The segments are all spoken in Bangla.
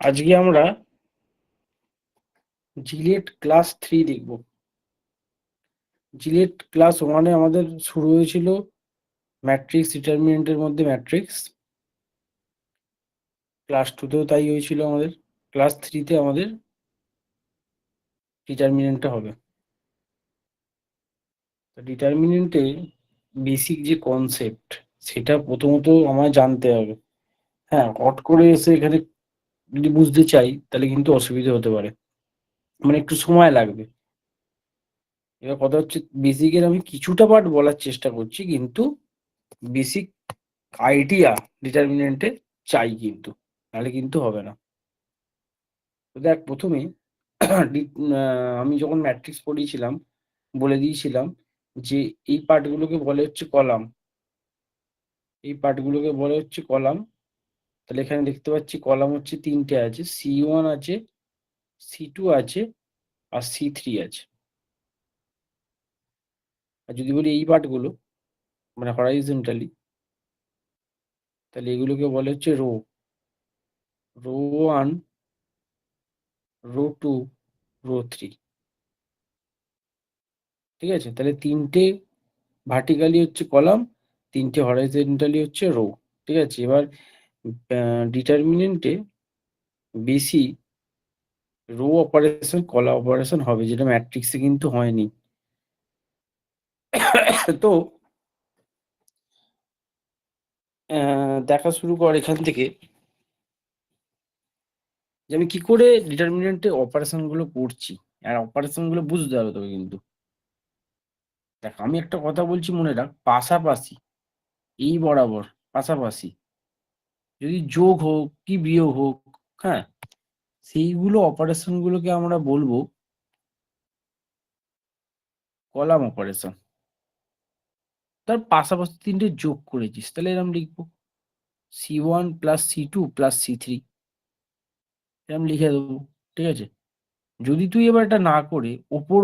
আজকে আমরা জিলিয়েট ক্লাস 3 দেখব। জিলিয়েট ক্লাস 1-এ আমাদের শুরু হয়েছিল ম্যাট্রিক্স ডিটারমিনেন্টের মধ্যে ম্যাট্রিক্স। ক্লাস 2-তেও তাই হয়েছিল আমাদের। ক্লাস 3-তে আমাদের ডিটারমিনেন্টটা হবে। ডিটারমিনেন্টে বেসিক যে কনসেপ্ট সেটা প্রথমত আমায় জানতে হবে। হ্যাঁ, হট করে এসে এখানে যদি বুঝতে চাই তাহলে কিন্তু অসুবিধা হতে পারে, মানে একটু সময় লাগবে। এবার কথা হচ্ছে, বেসিকের আমি কিছুটা পার্ট বলার চেষ্টা করছি, কিন্তু বেসিক আইডিয়া ডিটারমিনেন্টে চাই কিন্তু, নাহলে কিন্তু হবে না। তো দেখ, প্রথমে আমি যখন ম্যাট্রিক্স পড়িয়েছিলাম বলে দিয়েছিলাম যে এই পার্টগুলোকে বলে হচ্ছে কলাম, এই পার্টগুলোকে বলে হচ্ছে কলাম। তাহলে এখানে দেখতে পাচ্ছি কলাম হচ্ছে 3টে আছে, C1 আছে, C2 আছে, আর C3 আছে। আর যদি বলি এই পার্টগুলো মানে হরাইজন্টালি, তাহলে এগুলোকে বলে হচ্ছে রো, রো 1, রো 2, রো 3। ঠিক আছে, তাহলে 3টে ভার্টিক্যালি হচ্ছে কলাম, 3টে হরাইজন্টালি হচ্ছে রো। ঠিক আছে, এবার ডিটারমিনেন্টে বেশি রো অপারেশন কলা অপারেশন হবে, যেটা ম্যাট্রিক্সে কিন্তু হয়নি। তো দেখা শুরু কর এখান থেকে যে আমি কি করে ডিটারমিনেন্টে অপারেশন গুলো করছি, আর অপারেশন গুলো বুঝতে হবে তোকে কিন্তু। দেখ, আমি একটা কথা বলছি মনে রাখ, পাশাপাশি, এই বরাবর পাশাপাশি যদি যোগ হোক কি বিয়োগ হোক, হ্যাঁ, সেইগুলো অপারেশন গুলোকে আমরা বলবো কলাম অপারেশন। তার পাশাপাশি 3টে যোগ করেছিস, তাহলে এরকম লিখবো C1 plus C2 plus C3, এরকম লিখে দেবো। ঠিক আছে, যদি তুই এবার এটা না করে ওপর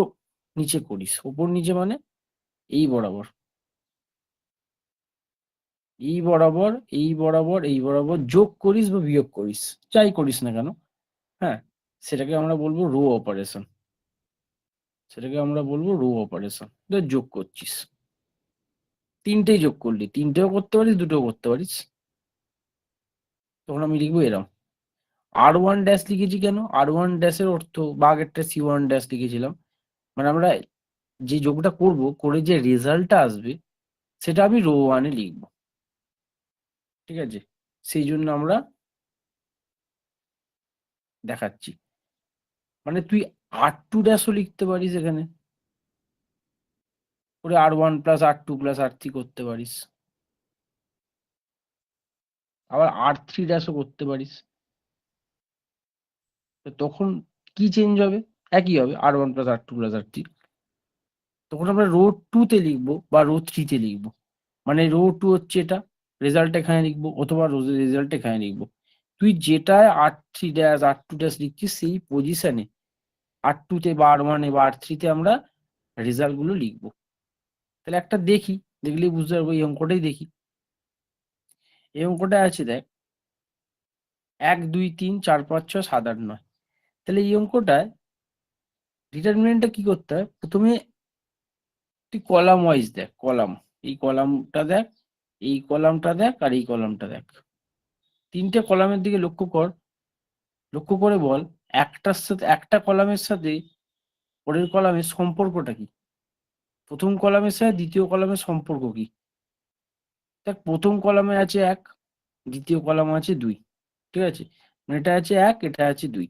নিচে করিস, ওপর নিচে মানে এই বরাবর, এই বরাবর, এই বরাবর, এই বরাবর যোগ করিস বা বিয়োগ করিস, যাই করিস না কেন, হ্যাঁ, সেটাকে আমরা বলবো রো অপারেশন। সেটাকে আমরা বলবো রো অপারেশন। যোগ করছিস, 3টেই যোগ করলি, 3টেও করতে পারিস, 2টোও করতে পারিস। তখন আমি লিখবো এরম R1 ড্যাশ লিখেছি কেন, R1 ড্যাশের অর্থ বা আগেরটা C1 ড্যাশ লিখেছিলাম, মানে আমরা যে যোগটা করব করে যে রেজাল্টটা আসবে সেটা আমি রো 1-এ লিখবো। ঠিক আছে, সেই জন্য আমরা দেখাচ্ছি, মানে তুই R2 ড্যাশও লিখতে পারিস এখানে, করে R1 plus R2 plus R3 করতে পারিস, আবার R3 ড্যাশও করতে পারিস। তো তখন কি চেঞ্জ হবে? একই হবে, R1 plus R2 plus R3। তখন আমরা রো 2-তে লিখবো বা রো 3-তে লিখবো, মানে রো 2 হচ্ছে এটা, রেজাল্ট এখানে লিখবো, অথবা রেজাল্ট এখানে লিখবো। তুই যেটায় R3 ড্যাশ R2 ড্যাশ লিখছিস সেই পজিশনে R2-তে বা R1-এ বা R3-তে আমরা রেজাল্ট গুলো লিখবো। তাহলে একটা দেখি, দেখলেই বুঝতে পারবো। এই অঙ্কটাই দেখি, এই অঙ্কটা আছে দেখ, 1 2 3 4 5 6 7 8 9। তাহলে এই অঙ্কটায় ডিটারমিনেন্টটা কি করতে হয়, প্রথমে তুই কলাম ওয়াইজ দেখ, কলাম, এই কলামটা দেখ, এই কলামটা দেখ, আর এই কলামটা দেখ, 3টে কলামের দিকে লক্ষ্য কর, লক্ষ্য করে বল একটার সাথে, একটা কলামের সাথে পরের কলামের সম্পর্কটা কি, প্রথম কলামের সাথে দ্বিতীয় কলামের সম্পর্ক কি। দেখ, প্রথম কলামে আছে 1, দ্বিতীয় কলামে আছে 2। ঠিক আছে, মানে এটা আছে 1, এটা আছে 2।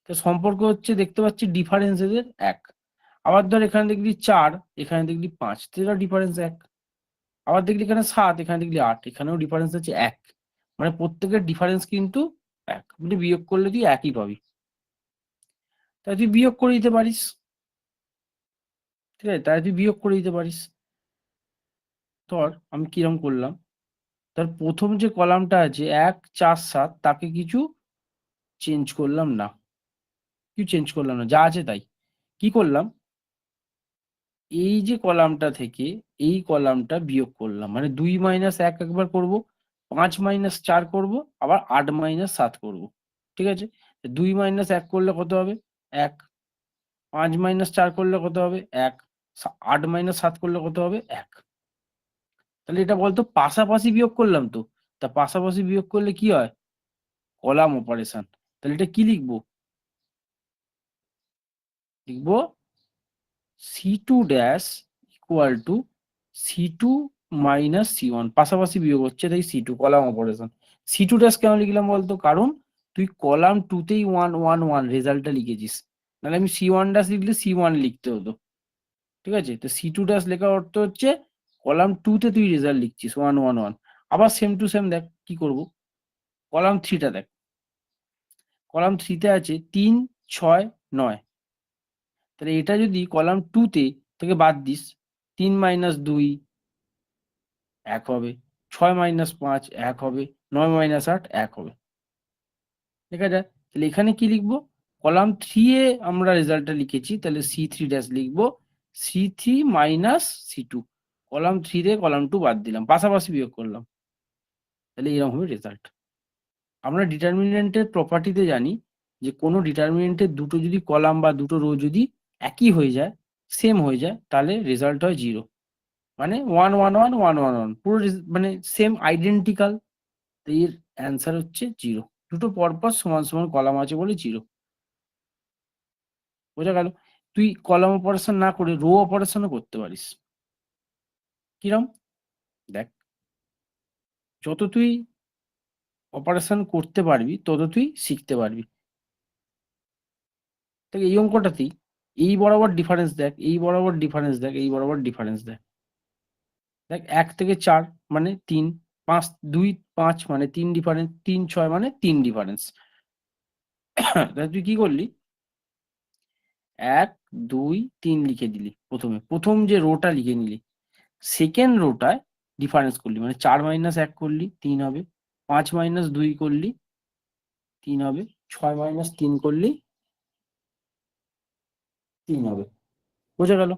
তো সম্পর্ক হচ্ছে, দেখতে পাচ্ছি ডিফারেন্স এদের 1। আবার ধর এখানে দেখলি 4, এখানে দেখলি 5, তো এটা ডিফারেন্স 1। আবার দেখলি এখানে 7, এখানে দেখলি 8, এখানেও ডিফারেন্স আছে 1। মানে প্রত্যেকের ডিফারেন্স কিন্তু 1, মানে বিয়োগ করলে তুই একই পাবি, তাই তুই বিয়োগ করে দিতে পারিস। ঠিক আছে, তাই তুই বিয়োগ করে দিতে পারিস। ধর আমি কিরম করলাম, তার প্রথম যে কলামটা আছে 1 4 7, তাকে কিছু চেঞ্জ করলাম না, কিছু চেঞ্জ করলাম না, যা আছে তাই। কি করলাম, এই যে কলামটা থেকে এই কলামটা বিয়োগ করলাম, মানে 2 - 1 একবার করব, 5 - 4 করব, আবার 8 - 7 করব। ঠিক আছে, 2 মাইনাস 1 করলে কত হবে 1, 5 মাইনাস 4 করলে কত হবে 1, 8 মাইনাস 7 করলে কত হবে 1। তাহলে এটা বলতো পাশাপাশি বিয়োগ করলাম তো, তা পাশাপাশি বিয়োগ করলে কি হয় কলাম অপারেশন। তাহলে এটা কি লিখবো, লিখবো C2 dash equal to C2 minus C1, পাশাপাশি বিয়োগ হচ্ছে তাই C2 column operation. C2 dash কেন লিখলাম বলতো, কারণ তুই কলাম 2 তেই 1 1 1 রেজাল্টটা লিখেছিস, নাহলে আমি C1 ড্যাশ লিখলে C1 লিখতে হতো। ঠিক আছে, তো C2 ড্যাশ লেখার অর্থ হচ্ছে কলাম 2 তে তুই রেজাল্ট লিখছিস 1 1 1। আবার সেম টু সেম দেখ কি করব, কলাম 3টা দেখ, কলাম 3 তে আছে 3 6 9, তাহলে এটা যদি কলাম 2 তে থেকে বাদ দিস, 3 মাইনাস 2 1 হবে, 6 মাইনাস 5 1 হবে, 9 মাইনাস 8 1 হবে। দেখা যায়, তাহলে এখানে কি লিখবো, কলাম 3 এ আমরা রেজাল্টটা লিখেছি, তাহলে C3 ড্যাশ লিখবো C3 মাইনাস C2, কলাম 3 তে কলাম 2 বাদ দিলাম, পাশাপাশি বিয়োগ করলাম, তাহলে এরকম হবে রেজাল্ট। আমরা ডিটারমিনেন্টের প্রপার্টিতে জানি যে কোনো ডিটারমিনেন্টের দুটো যদি কলাম বা দুটো রো যদি একই হয়ে যায়, সেম হয়ে যায়, তাহলে রেজাল্ট হয় 0, মানে 1 1 1 1 1 1 পুরো মানে সেম আইডেন্টিক্যাল, এর অ্যান্সার হচ্ছে 0। দুটো পরপর সমান সমান কলাম আছে বলে 0। বোঝা গেল, তুই কলাম অপারেশন না করে রো অপারেশনও করতে পারিস। কিরম দেখ, যত তুই অপারেশন করতে পারবি তত তুই শিখতে পারবি। দেখ এই অঙ্কটাতেই এই বরাবর ডিফারেন্স দেখ, এই বরাবর ডিফারেন্স দেখ, এই বরাবর ডিফারেন্স দেখ, দেখ 1 থেকে 4 মানে 3, 5 2 5 মানে 3 ডিফারেন্স, 3 6 মানে 3 ডিফারেন্স। তাহলে তুই কি করলি, 1 2 3 লিখে দিলি, প্রথম যে রোটা লিখে নিলি, সেকেন্ড রোটায় ডিফারেন্স করলি, মানে 4 মাইনাস 1 করলি 3 হবে, 5 মাইনাস 2 করলি 3 হবে, 6 মাইনাস 3 করলি 3 হবে। বোঝা গেল,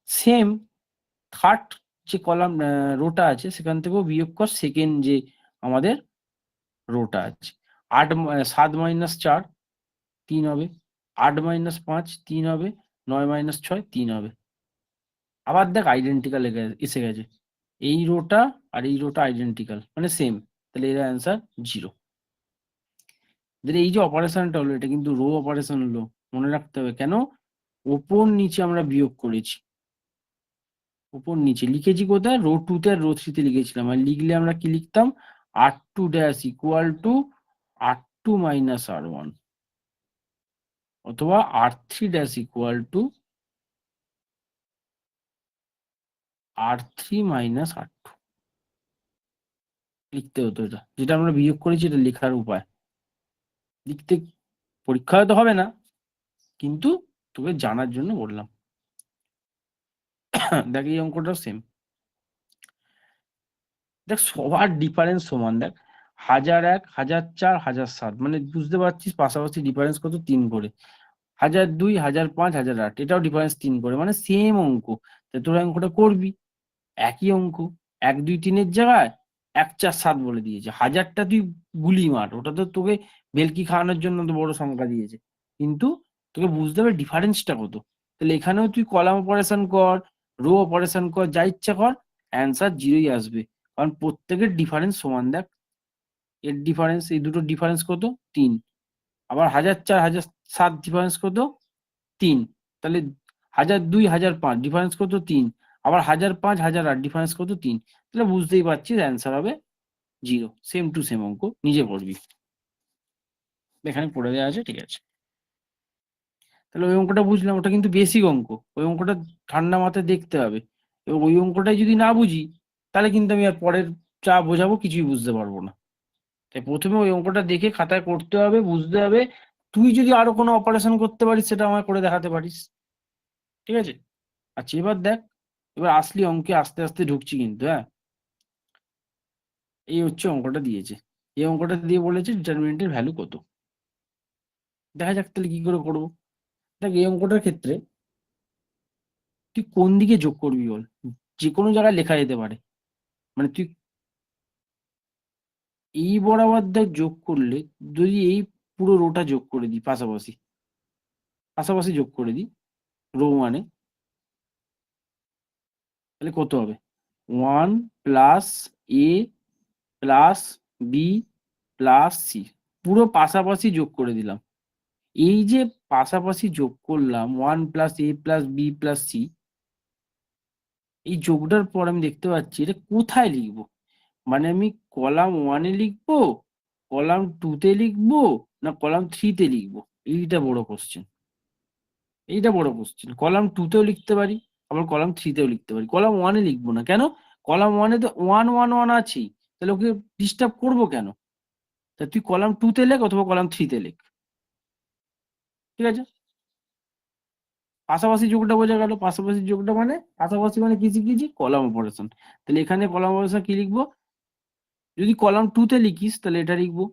সেম থার্ড যে কলাম রোটা আছে সেখান থেকেও বিয়োগ কর সেকেন্ড যে আমাদের রোটা আছে, 7 মাইনাস 4 3 হবে, 8 মাইনাস 5 3 হবে, 9 মাইনাস 6 3 হবে। আবার দেখ আইডেন্টিক্যাল এসে গেছে, এই রোটা আর এই রোটা আইডেন্টিক্যাল মানে সেম, তাহলে এর অ্যান্সার 0। এই যে অপারেশনটা হলো এটা কিন্তু রো অপারেশন হলো, মনে রাখতে হবে কেন, ওপর নিচে আমরা বিয়োগ করেছি, উপর নিচে লিখেছি কোথায়, রো 2 তে আর রো 3 তে লিখেছিলাম, আর লিখলে আমরা কি লিখতাম, R2 dash equal to R2 minus R1, অথবা R3 dash equal to R3 minus R2 লিখতে হতো। এটা যেটা আমরা বিয়োগ করেছি এটা লেখার উপায়, লিখতে পরীক্ষা হয়তো হবে না, কিন্তু তোকে জানার জন্য বললাম। দেখ এই অঙ্কটাও সেম, দেখ সবার ডিফারেন্স সমান, দেখ 1001 1004 1007 মানে বুঝতে পারছিস পাশাপাশি ডিফারেন্স কত 3 করে, 1002 1005 1008 এটাও ডিফারেন্স 3 করে, মানে সেম অঙ্ক। তোরা অঙ্কটা করবি, একই অঙ্ক, 1 2 3 এর জায়গায় 1 4 7 বলে দিয়েছে, হাজারটা তুই গুলি মার, ওটা তো তোকে ভেলকি খাওয়ানোর জন্য তো বড় সংখ্যা দিয়েছে, কিন্তু তোকে বুঝতে হবে ডিফারেন্সটা কত। তাহলে এখানেও তুই কলাম অপারেশন কর, রো অপারেশন কর, যা ইচ্ছা কর, অ্যান্সার 0ই আসবে, কারণ প্রত্যেকের ডিফারেন্স সমান। দেখ এর ডিফারেন্স, এই দুটো ডিফারেন্স কত 3, আবার 1004 1007 ডিফারেন্স কত 3, তাহলে 1002 1005 ডিফারেন্স কত 3, আবার 1005 1008 ডিফারেন্স কত 3, তাহলে বুঝতেই পারছিস অ্যান্সার হবে 0। সেম টু সেম অঙ্ক, নিজে করবি, এখানে পড়ে দেওয়া আছে, ঠিক আছে। তাহলে ওই অঙ্কটা বুঝলাম, ওটা কিন্তু বেসিক অঙ্ক, ওই অঙ্কটা ঠান্ডা মাথায় দেখতে হবে, এবং ওই অঙ্কটাই যদি না বুঝি তাহলে কিন্তু আমি আর পরের যা বোঝাবো কিছুই বুঝতে পারবো না। তাই প্রথমে ওই অঙ্কটা দেখে খাতায় করতে হবে, বুঝতে হবে, তুই যদি আরো কোনো অপারেশন করতে পারিস সেটা আমায় করে দেখাতে পারিস, ঠিক আছে। আচ্ছা এবার দেখ, এবার আসলি অঙ্কে আস্তে আস্তে ঢুকছি কিন্তু, হ্যাঁ। এই হচ্ছে অঙ্কটা দিয়েছে, এই অঙ্কটা দিয়ে বলেছে ডিটারমিনেন্টের ভ্যালু কত। দেখা যাক তাহলে কি করে করবো। দেখ এই অঙ্কটার ক্ষেত্রে তুই কোন দিকে যোগ করবি বল, যে কোনো জায়গায় লেখা যেতে পারে, মানে তুই এই বরাবর দেখ যোগ করলে, যদি এই পুরো রোটা যোগ করে দিই, পাশাপাশি পাশাপাশি যোগ করে দিই রো ওয়ানে, তাহলে কত হবে? 1 প্লাস এ প্লাস বি প্লাস সি, পুরো পাশাপাশি যোগ করে দিলাম। এই যে পাশাপাশি যোগ করলাম 1 প্লাস এ প্লাস বি প্লাস সি, এই যোগটার পর আমি দেখতে পাচ্ছি এটা কোথায় লিখবো, মানে আমি কলাম ওয়ানে লিখবো, কলাম টুতে লিখবো, না কলাম থ্রিতে লিখবো? এইটা বড় কোশ্চেন, এইটা বড় কোশ্চেন। কলাম টুতেও লিখতে পারি, আবার কলাম থ্রিতেও লিখতে পারি, কলাম ওয়ানে লিখবো না কেন? কলাম ওয়ানে তো 1 1 1 আছেই, তাহলে ওকে ডিস্টার্ব করবো কেন? তা তুই কলাম টুতে লেখ অথবা কলাম থ্রিতে লেখ, ঠিক আছে? পাশাপাশি যোগটা বোঝা গেল, পাশাপাশি যোগটা মানে পাশাপাশি মানে কি শিখেছি? Column operation. তাহলে এখানে কলাম অপারেশন কি লিখবো? যদি কলাম টুতে লিখিস তাহলে এটা লিখবো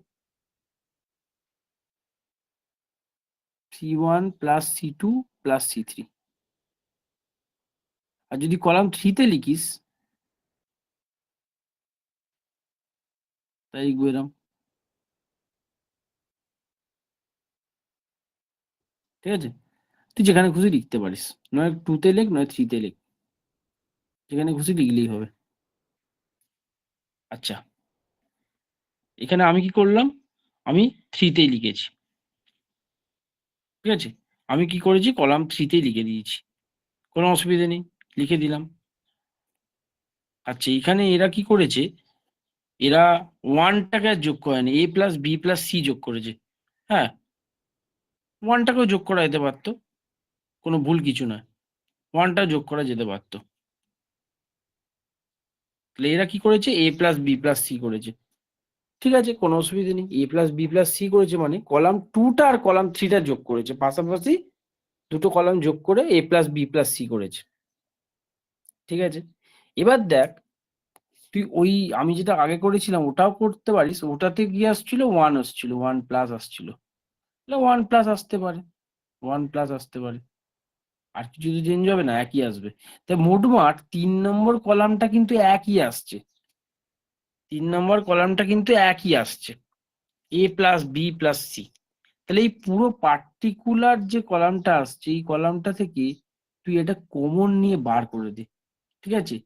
C1 plus C2 plus C3, আর যদি কলাম থ্রিতে লিখিস তাই লিখবো এরম, ঠিক আছে? তুই যেখানে খুশি লিখতে পারিস, নয় টুতে লেখ নয় থ্রিতে লেখ, যেখানে খুশি লিখলেই হবে। আচ্ছা, এখানে আমি কি করলাম? আমি থ্রিতেই লিখেছি, ঠিক আছে? আমি কি করেছি? কলাম থ্রিতেই লিখে দিয়েছি, কোনো অসুবিধা নেই, লিখে দিলাম। আচ্ছা, এখানে এরা কি করেছে? এরা ওয়ানটাকে আর যোগ করেনি, এ প্লাস বি প্লাস সি যোগ করেছে। হ্যাঁ, ওয়ানটাকেও যোগ করা যেতে পারতো, কোনো ভুল কিছু নয়, ওয়ানটা যোগ করা যেতে পারতো। তাহলে এরা কি করেছে? এ প্লাস বি প্লাস সি করেছে, ঠিক আছে, কোনো অসুবিধা নেই। এ প্লাস বি প্লাস সি করেছে মানে কলাম টুটা আর কলাম থ্রিটা যোগ করেছে, পাশাপাশি দুটো কলাম যোগ করে এ প্লাস বি প্লাস সি করেছে, ঠিক আছে? এবার দেখ, তুই ওই আমি যেটা আগে করেছিলাম ওটাও করতে পারিস, ওটাতে কি আসছিল? 1 আসছিল, 1 প্লাস আসছিল, তাহলে 1 প্লাস আসতে পারে, 1 প্লাস আসতে পারে, আর কিছু তো চেঞ্জ হবে না, একই আসবে। তাই মোটমাট 3 নম্বর কলামটা কিন্তু একই আসছে, 3 নম্বর কলামটা কিন্তু একই আসছে, এ প্লাস বি প্লাস সি। তাহলে এই পুরো পার্টিকুলার যে কলামটা আসছে, এই কলামটা থেকে তুই এটা কমন নিয়ে বার করে দে, ঠিক আছে?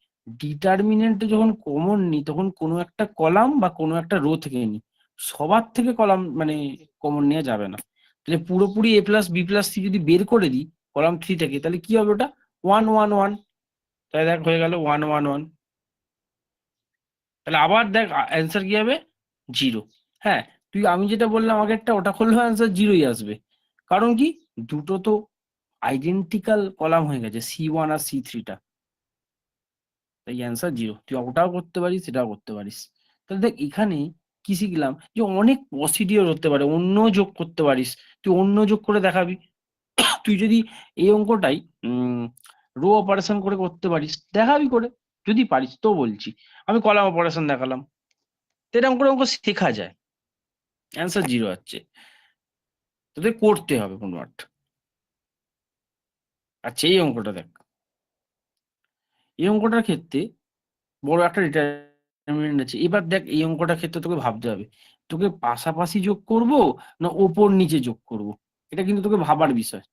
ডিটারমিনেন্টে যখন কমন নি তখন কোনো একটা কলাম বা কোনো একটা রো থেকে নি, সবার থেকে কলাম মানে কমন নেওয়া যাবে না। তাহলে পুরোপুরি এ প্লাস বি প্লাস সি যদি বের করে দিই কলাম থ্রি থেকে, তাহলে কি হবে? ওটা 1 1 1, তাহলে দেখ হয়ে গেল 1 1 1। তাহলে আবার দেখ অ্যান্সার কি হবে? 0। হ্যাঁ, তুই আমি যেটা বললাম আগেরটা ওটা করলেও অ্যান্সার 0ই আসবে, কারণ কি? দুটো তো আইডেন্টিক্যাল কলাম হয়ে গেছে, C1 আর C3টা, তাই অ্যান্সার 0। তুই ওটাও করতে পারিস, সেটাও করতে পারিস। তাহলে দেখ এখানে কি শিখলাম? যে অনেক প্রসিডিওর হতে পারে, অন্য যোগ করতে পারিস, তুই অন্য যোগ করে দেখাবি। তুই যদি এই অঙ্কটাই রো অপারেশন করে করতে পারিস, দেখাবি করে, যদি পারিস তো বলছি। আমি কলাম অপারেশন দেখালাম, তো এরকম করে অঙ্ক শেখা যায়। অ্যান্সার 0 হচ্ছে, তোদের করতে হবে কোনো একটা। আচ্ছা, এই অঙ্কটা দেখ, এই অঙ্কটার ক্ষেত্রে বড় একটা ডিটারমিনেন্ট আছে। এবার দেখ এই অঙ্কটার ক্ষেত্রে তোকে ভাবতে হবে, তোকে পাশাপাশি যোগ করব না ওপর নিচে যোগ করব, এটা কিন্তু তোকে ভাবার বিষয়,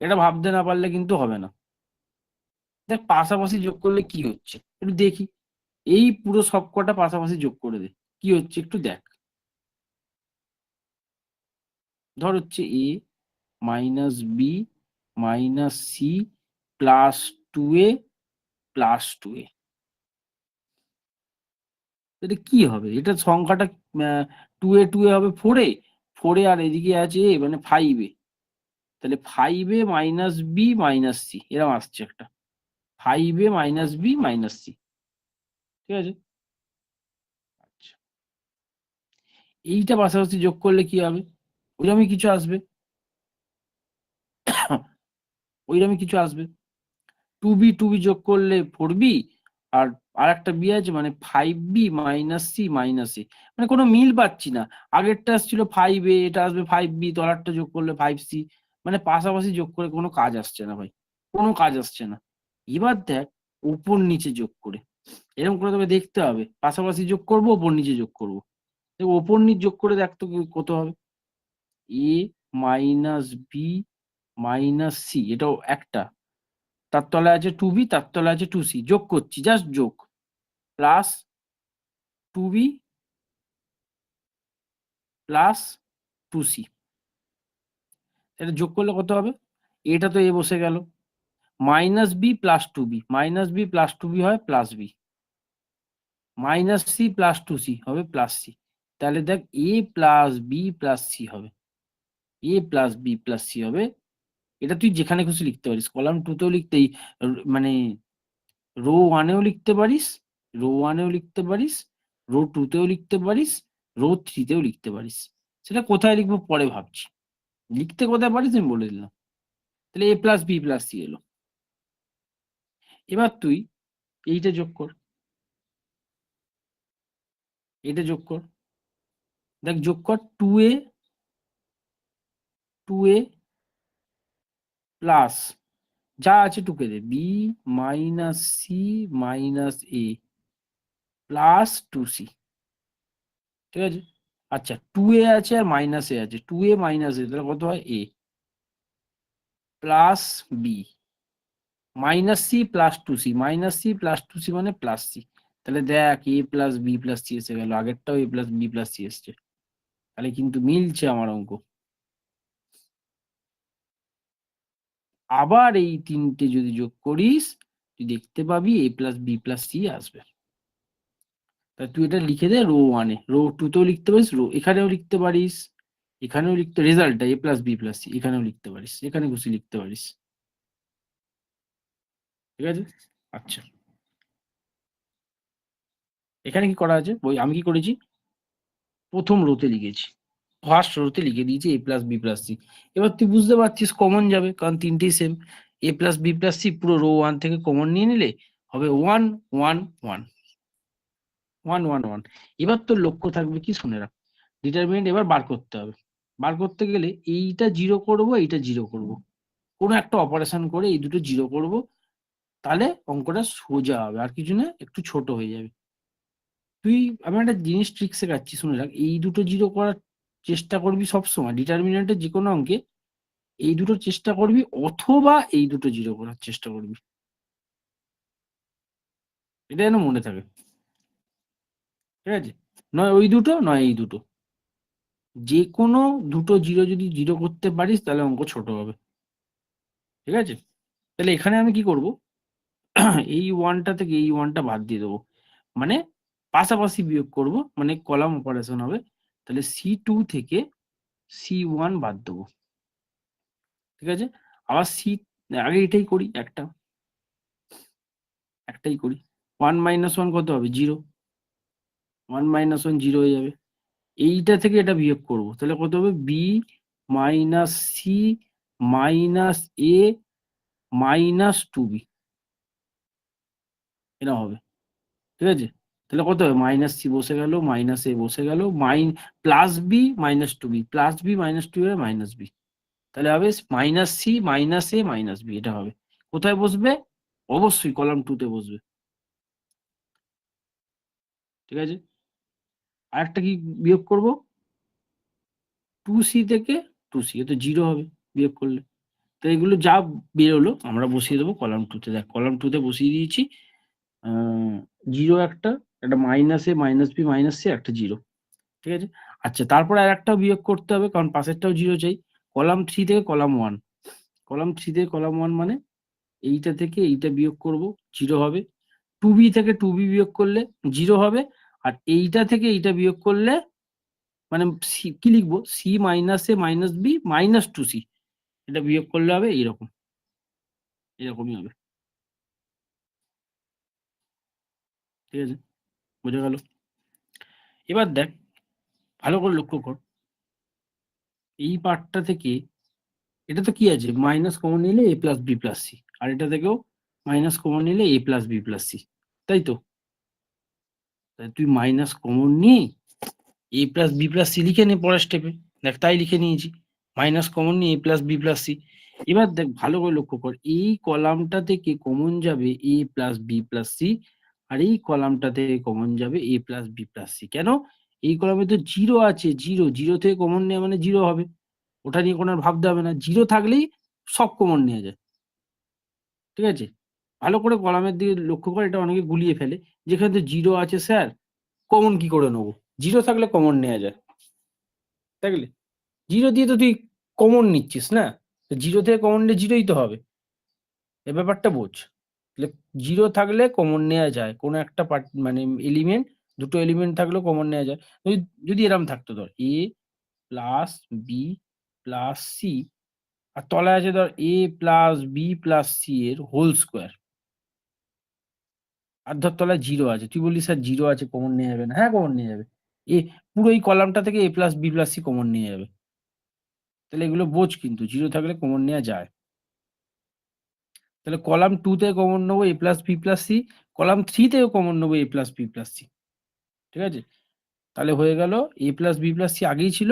এটা ভাবতে না পারলে কিন্তু হবে না। দেখ পাশাপাশি যোগ করলে কি হচ্ছে একটু দেখি, এই পুরো সবকটা পাশাপাশি যোগ করে দে, কি হচ্ছে একটু দেখ। ধর হচ্ছে A minus B minus C plus 2a plus 2a, এটা কি হবে? এটা সংখ্যাটা 2a হবে 4a, 4a আর এদিকে আছে a মানে 5a, তাহলে 5a minus B minus C এরকম আসছে একটা, 5a minus B minus C, ঠিক আছে? আচ্ছা, এইটা পাশাপাশি যোগ করলে কি হবে? ওইরকমই কিছু আসবে, ওইরকমই কিছু আসবে। 2b যোগ করলে 4b, আর একটা বি আছে মানে 5b মাইনাস সি মাইনাস এ, মানে কোনো মিল পাচ্ছি না। আগেরটা আসছিল 5a, এটা আসবে 5b, তলারটা যোগ করলে 5c, মানে পাশাপাশি যোগ করে কোনো কাজ আসছে না ভাই, কোনো কাজ আসছে না। এবার দেখ উপর নিচে যোগ করে, এরকম করে তবে দেখতে হবে, পাশাপাশি যোগ করবো ওপর নিচে যোগ করবো, ওপর নিচ যোগ করে দেখ তো কত হবে। এ মাইনাস বি মাইনাস সি, এটাও একটা, তার তলায় আছে 2b, তার তলায় আছে 2c, যোগ করছি, জাস্ট যোগ, প্লাস 2b প্লাস 2c, এটা যোগ করলে কত হবে? এটা তো এ বসে গেল, minus b plus 2b, minus b plus 2b হয় plus B, minus C plus 2c হবে প্লাস সি। তাহলে দেখ এ প্লাস বি প্লাস সি হবে, a plus B plus c হবে। এটা তুই যেখানে খুশি লিখতে পারিস, কলাম 2 তেও লিখতেই, মানে রো 1-এও লিখতে পারিস, রো 1-এও লিখতে পারিস, রো 2 তেও লিখতে পারিস, রো 3 তেও লিখতে পারিস। সেটা কোথায় লিখবো পরে ভাবছি, লিখতে কোথায় পারিস আমি বলে দিলাম। তাহলে এ প্লাস বি প্লাস সি এলো। এবার তুই এইটা যোগ কর, এটা যোগ কর, দেখ যোগ কর, 2a প্লাস যা আছে টুকে দে, বি মাইনাস সি মাইনাস এ প্লাস 2c, ঠিক আছে। আচ্ছা 2a আছে আর মাইনাস এ আছে, 2a মাইনাস এ, তাহলে কত হয়? A plus B minus C plus 2c, minus C plus 2c মানে প্লাস সি। তাহলে দেখ এ প্লাস বি প্লাস সি এসে গেল, আগেরটাও A plus B plus C এসছে, তাহলে কিন্তু মিলছে আমার অঙ্ক। আবার এই তিনটে যদি যোগ করিস, তুই দেখতে পাবি এ প্লাস বি প্লাস সি আসবে। তাহলে তুই এটা লিখে দে রো 1-এ, রো 2 তেও লিখতে পারিস, রো এখানেও লিখতে পারিস, এখানেও লিখতে, রেজাল্টটা এ প্লাস বি প্লাস সি এখানেও লিখতে পারিস, এখানে খুশি লিখতে পারিস, ঠিক আছে। আচ্ছা এখানে কি করা আছে, ওই আমি কি করেছি, প্রথম রোতে লিখেছি, ফার্স্ট রোতে লিখে দিয়েছি এ প্লাস বি প্লাস সি। এবার তুই বুঝতে পারছিস কমন যাবে, কারণ তিনটেই সেম, এ প্লাস বি প্লাস সি পুরো রো 1 থেকে কমন নিয়ে নিলে হবে 1 1 1 1 1 1। এবার তোর লক্ষ্য থাকবে কি, শুনে রাখ, ডিটারমিনেন্ট এবার বার করতে হবে। বার করতে গেলে এইটা জিরো করব, এইটা জিরো করব, কোনো একটা অপারেশন করে এই দুটো জিরো করব, তাহলে অঙ্কটা সোজা হবে, আর কিছু না, একটু ছোট হয়ে যাবে। তুই, আমি একটা জিনিস ট্রিক শেখাচ্ছি, শুনে রাখ, এই দুটো জিরো করার চেষ্টা করবি সবসময় ডিটারমিনেন্টের যে কোনো অঙ্কে, এই দুটো চেষ্টা করবি, অথবা এই দুটো জিরো করার চেষ্টা করবি, এটা যেন মনে থাকে, ঠিক আছে। নয় ওই দুটো, নয় এই দুটো, যে কোনো দুটো জিরো যদি জিরো করতে পারিস তাহলে অঙ্ক ছোট হবে, ঠিক আছে। তাহলে এখানে আমি কি করব, এই ওয়ানটা থেকে এই ওয়ানটা বাদ দিয়ে দেবো, মানে পাশাপাশি বিয়োগ করব, মানে কলাম অপারেশন হবে। তাহলে C2 থেকে C1 বাদ দেবো, ঠিক আছে। আবার আগে এটাই করি, একটাই করি, 1 মাইনাস 1 কত হবে? 0, 1 মাইনাস 1 জিরো হয়ে যাবে। এইটা থেকে এটা বিয়োগ করব, তাহলে কত হবে? B minus c minus a minus 2b, এটা হবে, ঠিক আছে। তাহলে কত হবে? মাইনাস সি বসে গেল, মাইনাস এ বসে গেল, plus B minus 2b, plus B minus 2 minus b, তাহলে হবে minus c minus a minus b, এটা হবে। কোথায় বসবে? অবশ্যই কলাম 2 তে বসবে, ঠিক আছে। আরেকটা কি বিয়োগ করব, 2c থেকে 2c, এ তো জিরো হবে বিয়োগ করলে। তো এগুলো যা বেরোলো আমরা বসিয়ে দেবো কলাম 2 তে, দেখ কলাম 2 তে বসিয়ে দিয়েছি, জিরো একটা, একটা minus a minus B minus C, একটা জিরো, ঠিক আছে। আচ্ছা তারপরে আর একটাও বিয়োগ করতে হবে, কারণ পাশেরটাও জিরো চাই, কলাম 3 থেকে কলাম 1, কলাম 3 থেকে কলাম 1 মানে এইটা থেকে এইটা বিয়োগ করব, জিরো হবে। 2b থেকে 2b বিয়োগ করলে জিরো হবে, আর এইটা থেকে এইটা বিয়োগ করলে, মানে কি লিখবো, C minus a minus B minus 2c, এটা বিয়োগ করলে হবে এইরকম, এরকমই হবে, ঠিক আছে, বোঝা গেল। এবার দেখ, ভালো করে লক্ষ্য কর, এই পার্টটা থেকে, এটা তো কি আছে, মাইনাস কমন নিলে এ প্লাস বি প্লাস সি, আর এটা থেকেও মাইনাস কমন নিলে এ প্লাস বি প্লাস সি, তাই তো। তাই তুই মাইনাস কমন নিয়ে এ প্লাস বি প্লাস সি লিখে নে পরের স্টেপে, দেখ তাই লিখে নিয়েছি, মাইনাস কমন নিয়ে এ প্লাস বি প্লাস সি। এবার দেখ ভালো করে লক্ষ্য কর, এই কলামটা থেকে কমন যাবে এ প্লাস বি প্লাস সি, আর এই কলামটা থেকে কমন যাবে এ প্লাস বি প্লাস সি। কেন? এই কলামে তো জিরো আছে, জিরো, জিরো থেকে কমন নেওয়া মানে জিরো হবে, ওটা নিয়ে কোনো আর ভাবতে হবে না, জিরো থাকলেই সব কমন নেওয়া যায়। ঠিক আছে? ভালো করে কলামের দিকে লক্ষ্য করে, এটা অনেকে গুলিয়ে ফেলে, যেখানে তো জিরো আছে স্যার, কমন কি করে নেবো? জিরো থাকলে কমন নেওয়া যায়। দেখলে? জিরো দিয়ে তো তুই কমন নিচ্ছিস না? তো জিরো থেকে কমন নিলে জিরোই তো হবে। এ ব্যাপারটা বোঝ। তাহলে জিরো থাকলে কমন নেওয়া যায়। কোনো একটা মানে এলিমেন্ট, দুটো এলিমেন্ট থাকলেও কমন নেওয়া যায়। যদি এরম থাকতো ধর a plus B plus C, আর তলায় আছে ধর a plus B plus C এর হোল স্কোয়ার, আর ধর তলায় জিরো আছে, তুই বললি স্যার জিরো আছে, কমন নেওয়া যাবে না। হ্যাঁ, কমন নিয়ে যাবে। পুরো এই কলামটা থেকে a plus B plus c common নিয়ে যাবে। তাহলে এগুলো বোঝ, কিন্তু জিরো থাকলে কমন নেওয়া যায়। তাহলে কলাম 2 থেকে কমন নেবো a plus B plus c, column 3 থেকেও কমন নেবো a plus B plus c. ঠিক আছে? তাহলে হয়ে গেল a plus B plus c আগেই ছিল,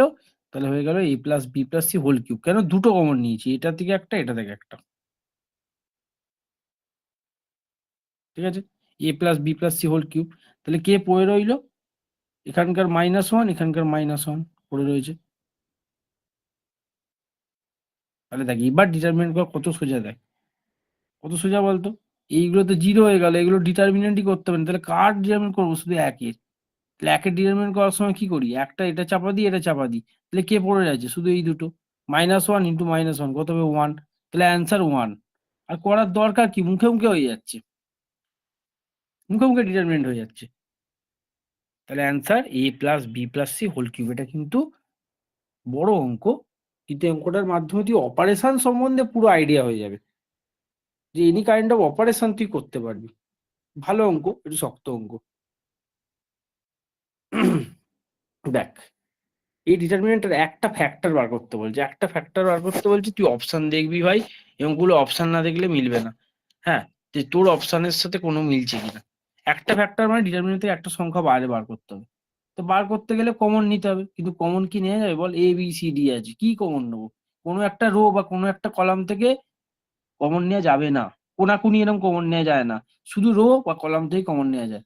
তাহলে হয়ে গেল a plus B plus c whole cube. কেন? দুটো কমন নিয়েছি, এটা থেকে একটা, এটা থেকে একটা। ঠিক আছে? a plus B plus c whole cube. তাহলে কে পড়ে রইলো? এখানকার -1, এখানকার -1 পড়ে রয়েছে। তাহলে দেখ, এবার ডিটারমিনেন্ট করা কত সোজা, দেখ কত সোজা বলতো। এইগুলো তো জিরো হয়ে গেল, এগুলো ডিটারমিনেন্টই করতে হবে না। তাহলে কার ডিটারমিনেন্ট করবো? শুধু একের। তাহলে একের ডিটারমিনেন্ট করার সময় কি করি? একটা এটা চাপা দিই, এটা চাপা দিই। তাহলে কে পড়ে যাচ্ছে? শুধু এই দুটো। -1 ইন্টু -1 কত হবে? 1। তাহলে অ্যান্সার 1। আর করার দরকার কি? মুখে মুখে হয়ে যাচ্ছে, মুখে মুখে ডিটারমিনেন্ট হয়ে যাচ্ছে। তাহলে answer a plus B plus c whole cube. এটা কিন্তু বড় অঙ্ক, কিন্তু এই অঙ্কটার মাধ্যমে তুই অপারেশন সম্বন্ধে পুরো আইডিয়া হয়ে যাবে, যে এনি কাইন্ড অফ অপারেশন তুই করতে পারবি। ভালো অঙ্ক, একটু শক্ত অঙ্ক। দেখ, এই ডিটারমিনেন্টের একটা ফ্যাক্টর বার করতে বলছে, একটা ফ্যাক্টর বার করতে বলছে। তুই অপশন দেখবি ভাই, এগুলো অপশন না দেখলে মিলবে না। হ্যাঁ, যে তোর অপশনের সাথে কোনো মিলছে কিনা। একটা ফ্যাক্টর মানে ডিটারমিনেন্ট থেকে একটা সংখ্যা বাইরে বার করতে হবে। তো বার করতে গেলে কমন নিতে হবে, কিন্তু কমন কি নেওয়া যাবে বল? এ বি সি ডি আছে, কি কমন নেবো? কোনো একটা রো বা কোনো একটা কলাম থেকে কমন নেওয়া যাবে না। কোনাকুনি এরকম কমন নেওয়া যায় না, শুধু রো বা কলাম থেকে কমন নেওয়া যায়।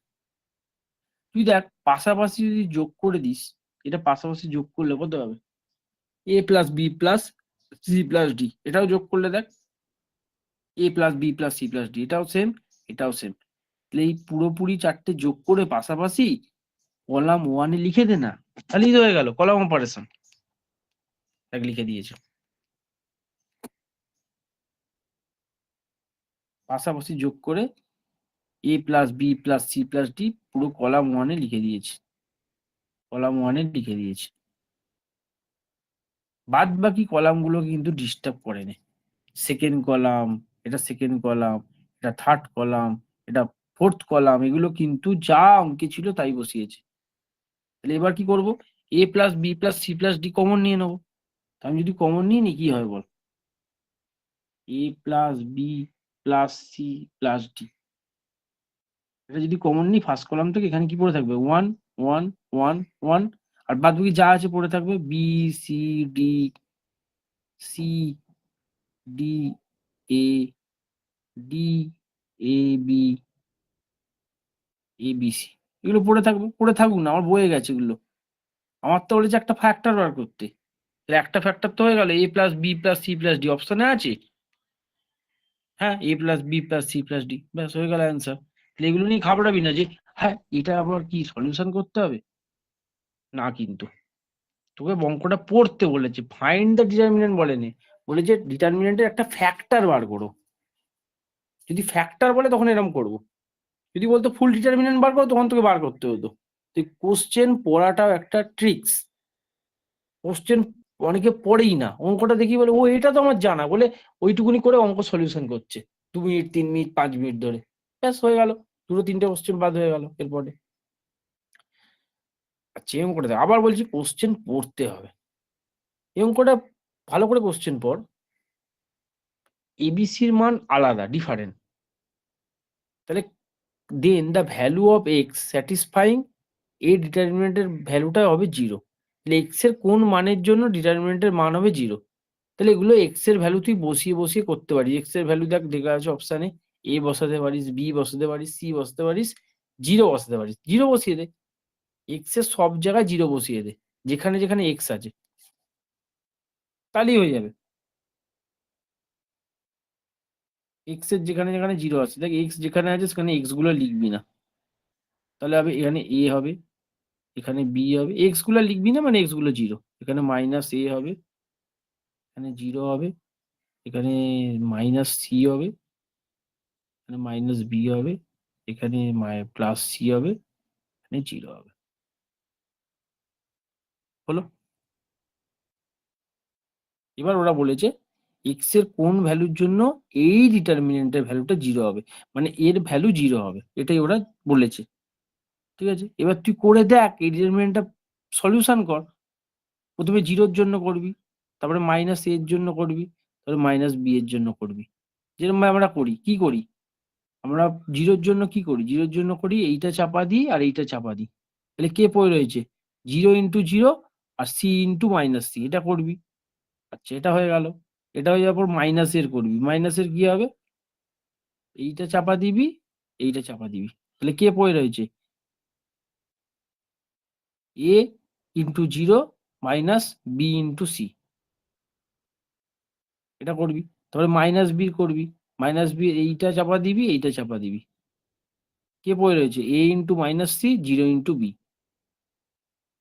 তুই দেখ, পাশাপাশি যদি যোগ করে দিস, এটা পাশাপাশি যোগ করলে কত হবে? a plus B plus c plus d, এটাও যোগ করলে দেখ a plus B plus c plus d, এটাও সেম, এটাও সেম। তাহলে এই পুরোপুরি চারটে যোগ করে পাশাপাশি কলাম 1 এ লিখে দে না, তাহলেই তো হয়ে গেল কলাম অপারেশন। দেখ লিখে দিয়েছে, পাশাপাশি যোগ করে a plus B plus c plus d পুরো কলাম 1 এ লিখে দিয়েছে, কলাম 1 এ লিখে দিয়েছে। বাদ বাকি কলামগুলো কিন্তু ডিস্টার্ব করে নে। সেকেন্ড কলাম, এটা সেকেন্ড কলাম, এটা থার্ড কলাম, এটা ফোর্থ কলাম, এগুলো কিন্তু যা অঙ্কে ছিল তাই বসিয়েছে। তাহলে এবার কি করব? a plus B plus c plus d common নিয়ে নেবো। আমি যদি কমন নিয়ে নিই কি হয় বল? a plus B plus c plus d, এটা যদি কমন নিই ফার্স্ট কলাম থেকে, এখানে কি পড়ে থাকবে? 1 1 1 1। আর বাদ বাকি যা আছে পড়ে থাকবে b c d, c d a, d a b, a b c, এগুলো পড়ে থাকবে, পড়ে থাকুক না, আমার বয়ে গেছে এগুলো। আমার তো বলেছে একটা ফ্যাক্টর বার করতে। তাহলে একটা ফ্যাক্টর তো হয়ে গেল, a plus B plus c plus d অপশনে আছে। হ্যাঁ, a plus B plus c plus d, ব্যাস হয়ে গেল অ্যান্সার। তাহলে এগুলো নিয়ে ঘাবড়াবি না যে হ্যাঁ এটা আবার কি সলিউশন করতে হবে, না। কিন্তু তোকে অঙ্কটা পড়তে বলেছে, ফাইন্ড দ্য ডিটারমিনেন্ট বলেনি, বলেছে ডিটারমিনেন্টের একটা ফ্যাক্টর বার করো। যদি ফ্যাক্টর বলে তখন এরকম করবো, যদি বলতো ফুল ডিটারমিনেন্ট বার করো তখন তোকে বার করতে হতো। তুই কোশ্চেন পড়াটাও একটা ট্রিক্স। কোশ্চেন অনেকে পড়েই না, অঙ্কটা দেখি বলে ও এটা তো আমার জানা, বলে ওইটুকুনি করে অঙ্ক সলিউশন করছে 2 মিনিট 3 মিনিট 5 মিনিট ধরে, ব্যাস হয়ে গেল, দুটো তিনটে কোশ্চেন বাদ হয়ে গেল এরপরে। আচ্ছা, এই অঙ্কটা দেখ, আবার বলছি কোশ্চেন পড়তে হবে। এই অঙ্কটা ভালো করে কোশ্চেন পড়। এবিসির মান আলাদা, ডিফারেন্ট। তাহলে then the value of X satisfying a ডিটারমিনেন্টের ভ্যালুটা হবে 0। তাহলে এক্স এর কোন মানের জন্য ডিটারমিনেন্টের মান হবে 0? তাহলে এগুলো এক্স এর ভ্যালু তুই বসিয়ে বসিয়ে করতে পারিস। এক্স এর ভ্যালু দেখ দেখা আছে অপশানে, এ বসাতে পারিস, বি বসাতে পারিস, সি বসাতে পারিস, 0 বসাতে পারিস। 0 বসিয়ে দে, এক্স এর সব জায়গায় 0 বসিয়ে দে, যেখানে যেখানে এক্স আছে। তাহলেই হয়ে যাবে। এক্স এর যেখানে যেখানে জিরো আছে, দেখ এক্স যেখানে আছে সেখানে এক্স গুলো লিখবি না, তাহলে হবে এখানে এ হবে, এখানে বি হবে, এক্স গুলো লিখবি না মানে এক্স গুলো জিরো, এখানে মাইনাস এ হবে, এখানে জিরো হবে, এখানে মাইনাস সি হবে, এখানে মাইনাস বি হবে, এখানে প্লাস সি হবে, এখানে জিরো হবে। হলো? এবার ওরা বলেছে এক্স এর কোন ভ্যালুর জন্য এই ডিটারমিনেন্টের ভ্যালুটা জিরো হবে, মানে এর ভ্যালু জিরো হবে, এটাই ওরা বলেছে। ঠিক আছে, এবার তুই করে দেখ এই ডিটারমিনেন্টটা সলিউশন কর। প্রথমে জিরোর জন্য করবি, তারপরে মাইনাস এর জন্য করবি, তারপরে মাইনাস বি এর জন্য করবি। যেরকম ভাবে আমরা করি, কি করি আমরা জিরোর জন্য, কি করি জিরোর জন্য করি এইটা চাপা দিই আর এইটা চাপা দিই, তাহলে কে পড়ে রয়েছে জিরো ইন্টু জিরো আর সি ইন্টু মাইনাস সি, এটা করবি। আচ্ছা, এটা হয়ে গেল। এটা হয়ে যাওয়ার পর মাইনাসের করবি, মাইনাসের কি হবে এইটা চাপা দিবি, এইটা চাপা দিবি, তাহলে কে পড়ে রয়েছে A into zero minus B into C, এটা করবি। তারপরে মাইনাস বি করবি, মাইনাস বি এইটা চাপা দিবি, এইটা চাপা দিবি, কে পড়ে রয়েছে A into minus C zero into B,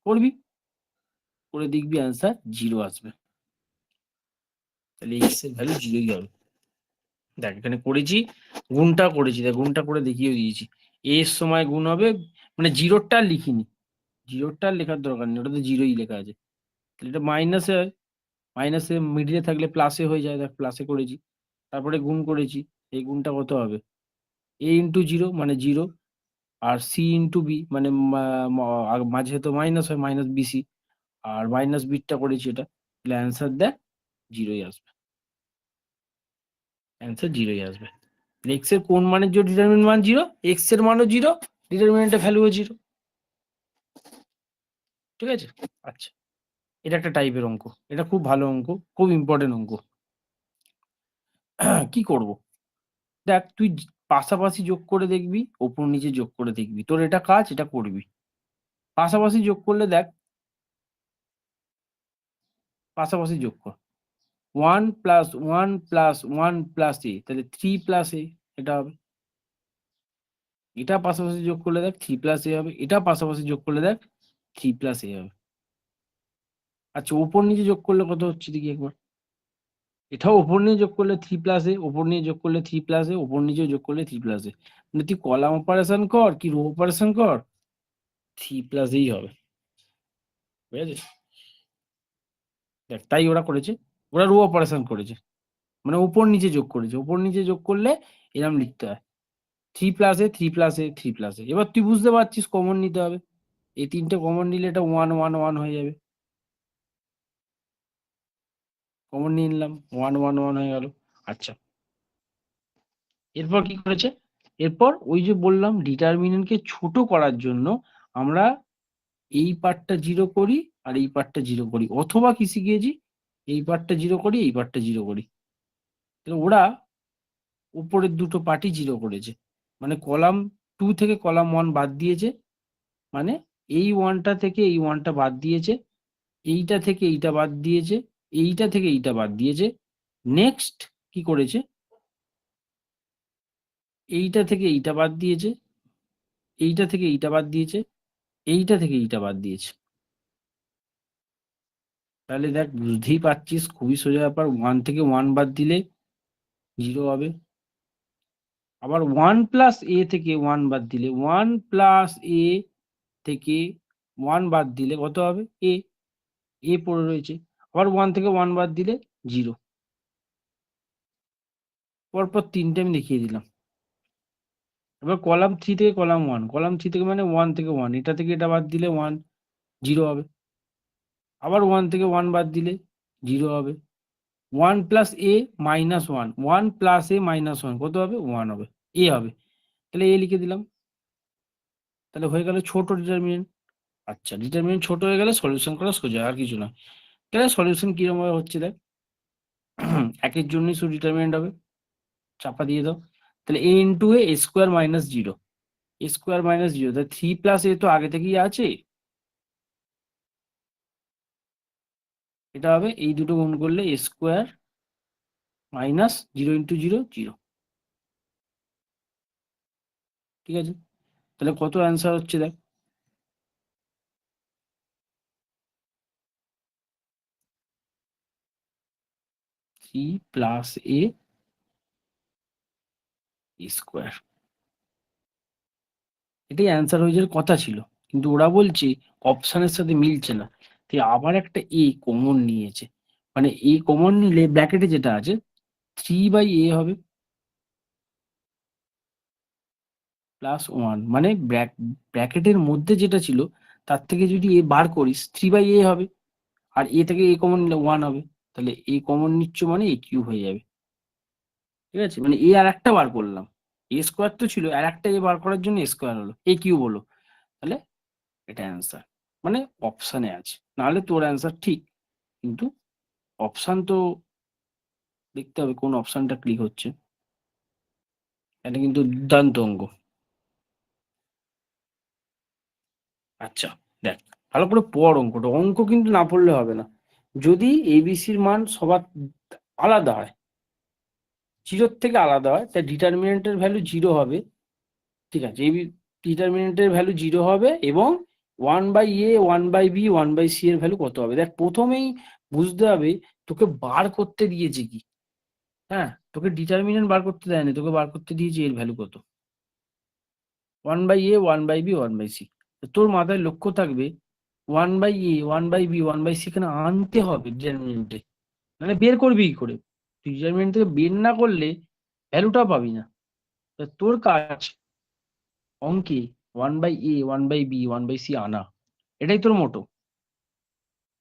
করবি। করে দেখবি অ্যান্সার জিরো আসবে, তাহলে এক্স এর ভ্যালু জিরোই হবে। দেখ এখানে করেছি, গুণটা করেছি, দেখ গুণটা করে দেখিয়ে দিয়েছি। এ এর সময় গুণ হবে, মানে জিরোটা আর লিখিনি, জিরোটা আর লেখার দরকার নেই, ওটা তো জিরোই লেখা আছে। তাহলে এটা মাইনাসে হয়, মাইনাসে মিডিলে থাকলে প্লাসে হয়ে যায়, দেখ প্লাসে করেছি। তারপরে গুণ করেছি, এই গুণটা কত হবে এ ইন্টু জিরো মানে জিরো, আর সি ইন্টু বি মানে মাঝে তো মাইনাস হয়, মাইনাস বিসি, আর মাইনাস বিটটা করেছি এটা, তাহলে অ্যান্সার দেখ জিরোই আসবে, অ্যান্সার জিরোই আসবে। এক্স এর কোন মানের জন্য ডিটারমিনেন্ট মান জিরো, এক্স এর মানও জিরো, ডিটারমিনেন্টের ভ্যালুও জিরো। ঠিক আছে, আচ্ছা, এটা একটা টাইপের অঙ্ক, এটা খুব ভালো অঙ্ক, খুব ইম্পর্টেন্ট অঙ্ক। কি করব, দেখ তুই পাশাপাশি যোগ করে দেখবি, ওপর নিচে যোগ করে দেখবি, তোর এটা কাজ, এটা করবি। পাশাপাশি যোগ করলে দেখ, পাশাপাশি যোগ কর, one plus one plus one plus A, তাহলে থ্রি প্লাস এ, এটা হবে। এটা পাশাপাশি যোগ করলে দেখ থ্রি প্লাস এ হবে, এটা পাশাপাশি যোগ করলে দেখ থ্রি প্লাস এ হবে। আচ্ছা, উপর নিচে যোগ করলে কত হচ্ছে দেখি একবার, এটাও ওপর নিয়ে যোগ করলে থ্রি প্লাস এ, ওপর নিয়ে যোগ করলে থ্রি প্লাস এ, ওপর নিচে যোগ করলে থ্রি প্লাস এ, মানে তুই কলাম অপারেশন কর কি রো অপারেশন কর, থ্রি প্লাস এই হবে। ঠিক আছে, দেখ তাই ওরা করেছে, ওরা রো অপারেশন করেছে, মানে উপর নিচে যোগ করেছে, উপর নিচে যোগ করলে এরকম লিখতে হয় three plus A three plus A three plus A. এবার তুই বুঝতে পারছিস কমন নিতে হবে, এই তিনটে কমন নিলে এটা ওয়ান ওয়ান ওয়ান হয়ে যাবে, কমন নিয়ে নিলাম, ওয়ান ওয়ান ওয়ান হয়ে গেল। আচ্ছা, এরপর কি করেছে, এরপর ওই যে বললাম ডিটারমিনেন্টকে ছোট করার জন্য আমরা এই পার্টটা জিরো করি আর এই পার্টটা জিরো করি, অথবা কি শিখিয়েছি এই পার্টটা জিরো করি এই পার্টটা জিরো করি। তাহলে ওরা উপরের দুটো পার্টই জিরো করেছে, মানে কলাম টু থেকে কলাম ওয়ান বাদ দিয়েছে, মানে এই ওয়ানটা থেকে এই ওয়ানটা বাদ দিয়েছে, এইটা থেকে এইটা বাদ দিয়েছে, এইটা থেকে এইটা বাদ দিয়েছে। নেক্সট কি করেছে, এইটা থেকে এইটা বাদ দিয়েছে, এইটা থেকে এইটা বাদ দিয়েছে, এইটা থেকে এইটা বাদ দিয়েছে। তাহলে দেখ বুঝতেই পারছিস খুবই সোজা ব্যাপার, ওয়ান থেকে ওয়ান বাদ দিলে জিরো হবে, আবার ওয়ান প্লাস এ থেকে ওয়ান বাদ দিলে, ওয়ান প্লাস এ থেকে ওয়ান বাদ দিলে কত হবে এ, এ পড়ে রয়েছে, আবার ওয়ান থেকে ওয়ান বাদ দিলে জিরো। পরপর তিনটে আমি দেখিয়ে দিলাম। এবার কলাম থ্রি থেকে কলাম ওয়ান, কলাম থ্রি থেকে মানে ওয়ান থেকে ওয়ান, এটা থেকে এটা বাদ দিলে ওয়ান, জিরো হবে। আবার ওয়ান থেকে ওয়ান বাদ দিলে জিরো হবে। ওয়ান প্লাস এ মাইনাস ওয়ান, ওয়ান প্লাস এ মাইনাস ওয়ান কত হবে ওয়ান হবে, এ হবে, তাহলে এ লিখে দিলাম, তাহলে হয়ে গেল ছোট ডিটারমিনেন্ট। আচ্ছা, ডিটারমিনেন্ট ছোট হয়ে গেলে সলিউশন করা সোজা, আর কিছু না। তাহলে সলিউশন কিরকম ভাবে হচ্ছে দেখ, একের জন্যই শুধু ডিটারমিনেন্ট হবে, চাপা দিয়ে দাও, তাহলে এ ইন্টু এ স্কোয়ার মাইনাস জিরো, এ স্কোয়ার মাইনাস জিরো, তাহলে থ্রি প্লাস এ তো আগে থেকেই আছে, এটা হবে এই দুটো গুণ করলে এ স্কোয়ার মাইনাস 0 × 0 0। ঠিক আছে, তাহলে কত অ্যান্সার হচ্ছে দেখ, সি প্লাস এ স্কোয়ার, এটাই অ্যান্সার হয়ে যাওয়ার কথা ছিল, কিন্তু ওরা বলছে অপশানের সাথে মিলছে না, তাই আবার একটা এ কমন নিয়েছে। মানে এ কমন নিলে ব্র্যাকেটে যেটা আছে 3/a হবে +1, মানে ব্র্যাকেটের মধ্যে যেটা ছিল তার থেকে যদি এ বার করিস 3/a হবে, আর এ থেকে এ কমন নিলে 1 হবে, তাহলে এ কমন নিচ্ছ মানে এ কিউব হয়ে যাবে। ঠিক আছে, মানে এ আর একটা বার করলাম, এ স্কোয়ার তো ছিল, আর একটা এ বার করার জন্য এ স্কোয়ার হলো, এ কিউব হলো, তাহলে এটা অ্যান্সার, মানে অপশানে আছে, নাহলে তোর অ্যান্সার ঠিক, কিন্তু অপশান তো দেখতে হবে কোন অপশানটা ক্লিক হচ্ছে। এটা কিন্তু দুর্দান্ত অঙ্ক। আচ্ছা, দেখ ভালো করে পড় অঙ্কটা, অঙ্ক কিন্তু না পড়লে হবে না। যদি এবিসির মান সবার আলাদা হয়, জিরোর থেকে আলাদা হয়, তাই ডিটারমিনেন্টের ভ্যালু জিরো হবে। ঠিক আছে, এই ডিটারমিনেন্টের ভ্যালু জিরো হবে, এবং 1/a 1/b 1/c এর ভ্যালু কত হবে, দেখ প্রথমেই বুঝতে হবে তোকে বার করতে দিয়েছে কি। হ্যাঁ, তোকে ডিটারমিনেন্ট বার করতে দেয়নি, তোকে বার করতে দিয়েছে এর ভ্যালু কত, 1/a 1/b 1/c। তোর মাথায় লক্ষ্য থাকবে 1/a 1/b 1/c এখানে আনতে হবে ডিটারমিনেন্টে, মানে বের করবি কি করে, ডিটারমিনেন্ট থেকে বের না করলে ভ্যালুটা পাবি না। তা তোর কাজ অঙ্কে 1/a 1/b 1/c আনা, এটাই তোর মোটো।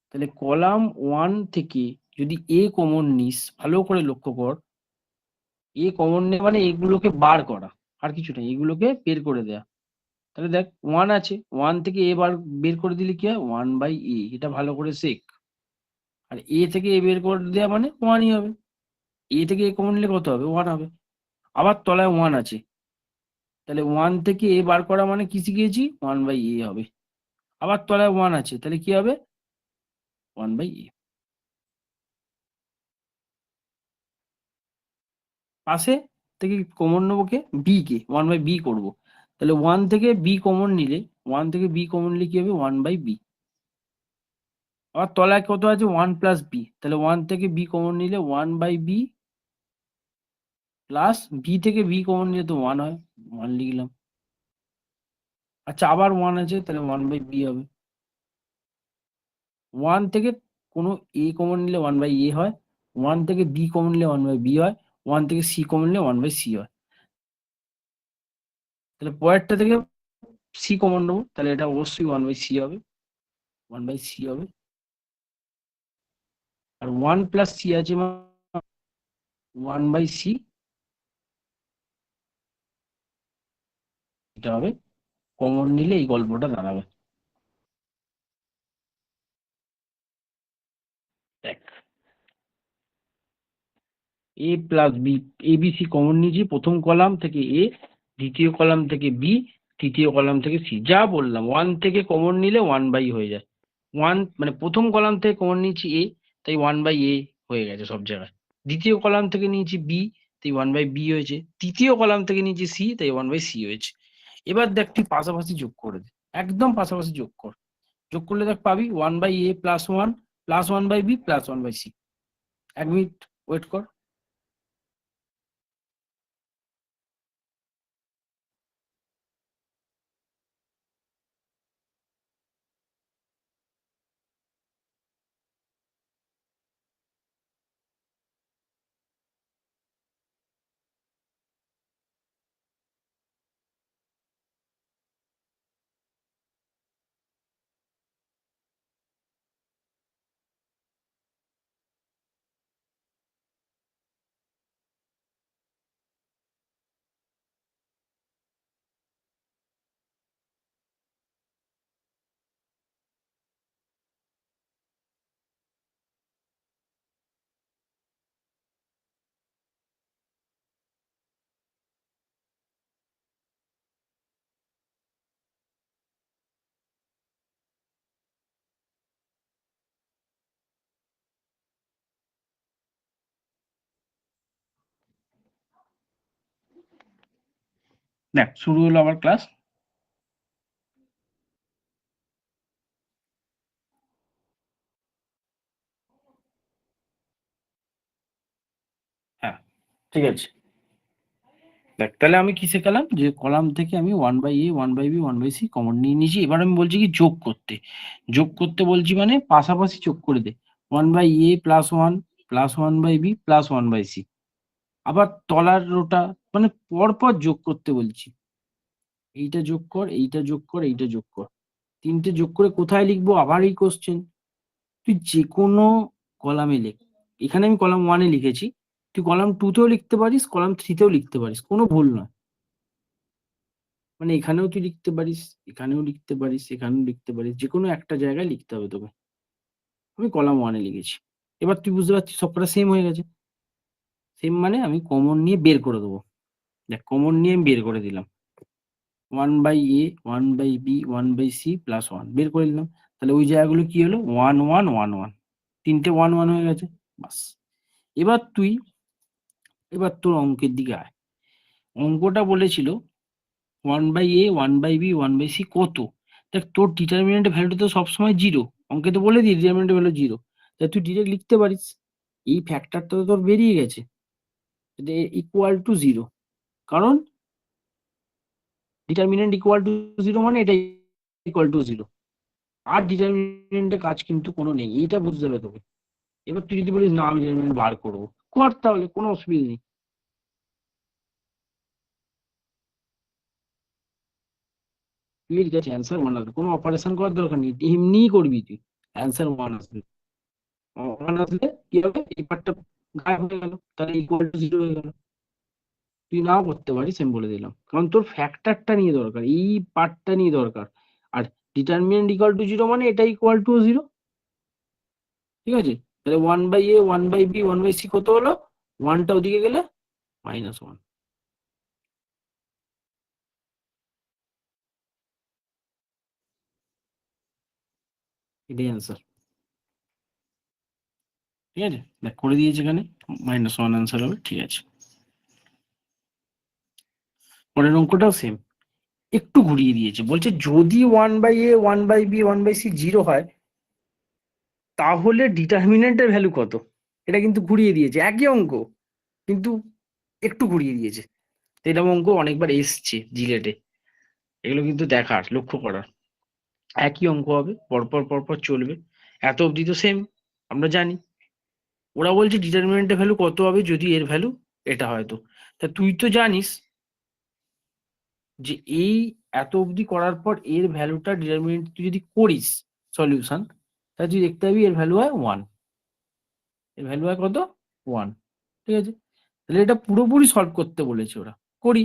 তাহলে কলাম 1 থেকে যদি এ কমন নিস, ভালো করে লক্ষ্য কর, এ কমন নেই মানে এগুলোকে বার করা, আর কিছু নেই, এগুলোকে বের করে দেয়া। তাহলে দেখ 1 আছে, 1 থেকে এ বার বের করে দিলে কি হয়, 1/a, এটা ভালো করে শেখ। আর এ থেকে এ বের করে দেওয়া মানে 1ই হবে, এ থেকে এ কমন নিলে কত হবে, 1 হবে। আবার তলায় 1 আছে, তাহলে 1 থেকে এ বার করা মানে কি শিখিয়েছি, 1/a হবে। আবার তলায় 1 আছে, তাহলে কি হবে, 1/a। পাশে থেকে কমন নেবো কে, বি কে, 1/b করবো, তাহলে 1 থেকে বি কমন নিলে, 1 থেকে বি কমন নিলে কি হবে, 1/b। আবার তলায় কত আছে, 1 + b, তাহলে 1 থেকে বি কমন নিলে 1/b প্লাস বি থেকে বি কমন নিলে তো 1 হয়, 1 লিখলাম। আচ্ছা, আবার 1 আছে, তাহলে 1/b হবে। 1 থেকে কোনো এ কমন নিলে 1/a হয়, 1 থেকে বি কমন নিলে 1/b হয়, 1 থেকে সি কমন নিলে 1/c হয়। তাহলে পরেরটা থেকে সি কমন নেবো, তাহলে এটা অবশ্যই 1/c হবে, 1/c হবে। আর 1 + c আছে 1/c, এটা হবে, কমন নিলে এই গল্পটা দাঁড়াবে। দেখ, এ plus B, a b C common নিয়েছি, প্রথম কলাম থেকে এ, দ্বিতীয় কলাম থেকে বি, তৃতীয় কলাম থেকে সি, যা বললাম 1 থেকে কমন নিলে 1/, হয়ে যায় 1, মানে প্রথম কলাম থেকে কমন নিয়েছি এ, তাই 1/a হয়ে গেছে সব জায়গায়। দ্বিতীয় কলাম থেকে নিয়েছি বি, তাই 1/b হয়েছে। তৃতীয় কলাম থেকে নিয়েছি সি, তাই 1/c হয়েছে। এবার দেখ তুই পাশাপাশি যোগ করে দে, একদম পাশাপাশি যোগ কর, যোগ করলে দেখ পাবি 1/a +1 +1/b +1/c। 1 minute wait কর। দেখ শুরু হলো আবার ক্লাস। হ্যাঁ ঠিক আছে। দেখ তাহলে আমি কি শেখালাম, যে কলাম থেকে আমি 1/a 1/b 1/c কমন নিয়ে নিয়েছি। এবার আমি বলছি কি যোগ করতে। যোগ করতে বলছি মানে পাশাপাশি যোগ করে দে। 1/a +1 +1/b +1/c। আবার তলার রোটা মানে পরপর যোগ করতে বলছি। এইটা যোগ কর, এইটা যোগ কর, এইটা যোগ কর। তিনটে যোগ করে কোথায় লিখবো, আবার এই কোশ্চেন। তুই যে কোনো কলামে লেখ। এখানে আমি কলাম 1-এ লিখেছি, তুই কলাম 2-তেও লিখতে পারিস, কলাম 3-তেও লিখতে পারিস, কোনো ভুল নয়। মানে এখানেও তুই লিখতে পারিস, এখানেও লিখতে পারিস, এখানেও লিখতে পারিস, যে কোনো একটা জায়গায় লিখতে হবে তোকে। আমি কলাম 1-এ লিখেছি। এবার তুই বুঝতে পারছিস সবকটা সেম হয়ে গেছে। সেম মানে আমি কমন নিয়ে বের করে দেবো। দেখ কমন নিয়ে আমি বের করে দিলাম। 1/a 1/b 1/c +1 বের করে দিলাম। তাহলে ওই জায়গাগুলো কি হলো, 1 1 1 1, তিনটে 1 1 হয়ে গেছে। বাস। এবার তুই, এবার তোর অঙ্কের দিকে আয়। অঙ্কটা বলেছিল 1/a 1/b 1/c কত। দেখ তোর ডিটারমিনেন্টের ভ্যালুটা তো সবসময় জিরো। অঙ্কে তো বলে দিই ডিটারমিনেন্টের ভ্যালু জিরো। তাই তুই ডিরেক্ট লিখতে পারিস, এই ফ্যাক্টরটা তো তোর বেরিয়ে গেছে, ইকুয়াল টু জিরো। কারণ ডিটারমিনেন্ট ইকুয়াল টু জিরো মানে এটা ইকুয়াল টু জিরো। আর ডিটারমিনেন্টের কাজ কিন্তু কোনো নেই, এইটা বুঝতে হবে তোকে। এবার তুই যদি বলিস না আমি ডিটারমিনেন্ট বার করবো, কর, তাহলে কোনো অসুবিধা নেই। তুই লিখ যাচ্ছে অ্যান্সার 1 আসবে, কোনো অপারেশন করার দরকার নেই, এমনিই করবি তুই। অ্যান্সার 1 আসবে। 1 আসলে কি হবে, এই পার্টটা গায়েব হয়ে গেল, তাহলে ইকুয়াল টু জিরো হয়ে গেল। তুই নাও করতে পারিস, আমি বলে দিলাম, কারণ তোর ফ্যাক্টরটা নিয়ে দরকার, এই পার্টটা নিয়ে দরকার। আর ডিটারমিনেন্ট ইকুয়াল টু জিরো মানে এটা ইকুয়াল টু জিরো। ঠিক আছে। তাহলে 1/a 1/b 1/c কত হলো, ওয়ানটা ওদিকে গেলে -1। এটাই অ্যান্সার। ঠিক আছে, দেখ করে দিয়েছে এখানে, -1 অ্যান্সার হবে। ঠিক আছে, পরের অঙ্কটাও সেম, একটু ঘুরিয়ে দিয়েছে, বলছে যদি 1/a 1/b 1/c জিরো হয় তাহলে ডিটারমিনেন্টের ভ্যালু কত। এটা কিন্তু ঘুরিয়ে দিয়েছে, একই অঙ্ক কিন্তু একটু ঘুরিয়ে দিয়েছে। তো এরকম অঙ্ক অনেকবার এসছে জিলেটে, এগুলো কিন্তু দেখার, লক্ষ্য করার। একই অঙ্ক হবে, পরপর পরপর চলবে, এত অবধি তো সেম, আমরা জানি। ওরা বলছে ডিটারমিনেন্টের ভ্যালু কত হবে যদি এর ভ্যালু এটা হয়তো। তা তুই তো জানিস যে এই এত অবধি করার পর এর ভ্যালুটা ডিটারমিনেন্ট তুই যদি করিস সলিউশন, তাহলে তুই দেখতে পাবি এর ভ্যালু হয় 1। এর ভ্যালু হয় কত, 1। ঠিক আছে, তাহলে এটা পুরোপুরি সলভ করতে বলেছে ওরা, করি।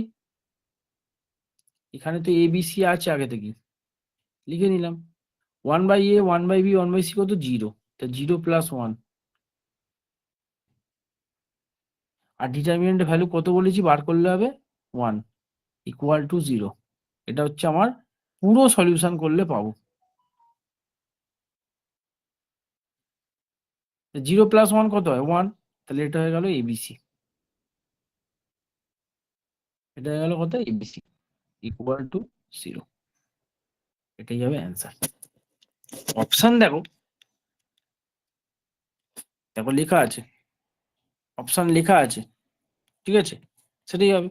এখানে তো এ বি সি আছে আগে থেকে, লিখে নিলাম। 1/a 1/b 1/c কত, জিরো। তা 0 + 1। আর ডিটারমিনেন্টের ভ্যালু কত বলেছি বার করলে হবে 1 ইকুয়াল টু জিরো। এটা হচ্ছে আমার পুরো সলিউশন করলে পাবো। 0 + 1 কত হয়, 1। তাহলে এটা হয়ে গেল এবিসি। এটা হয়ে গেল কত, এবিসি ইকুয়াল টু জিরো। এটাই হবে অ্যান্সার। অপশন দেখো, দেখো লেখা আছে, অপশন লেখা আছে। ঠিক আছে, সেটাই হবে।